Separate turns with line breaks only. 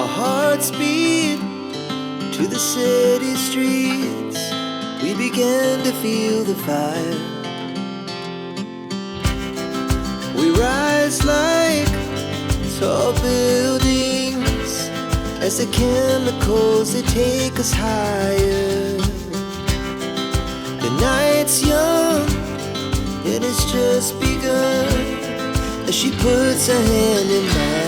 Our hearts beat to the city streets. We began to feel the fire. We rise like tall buildings as the chemicals, they take us higher. The night's young, it has just begun as she puts her hand in mine.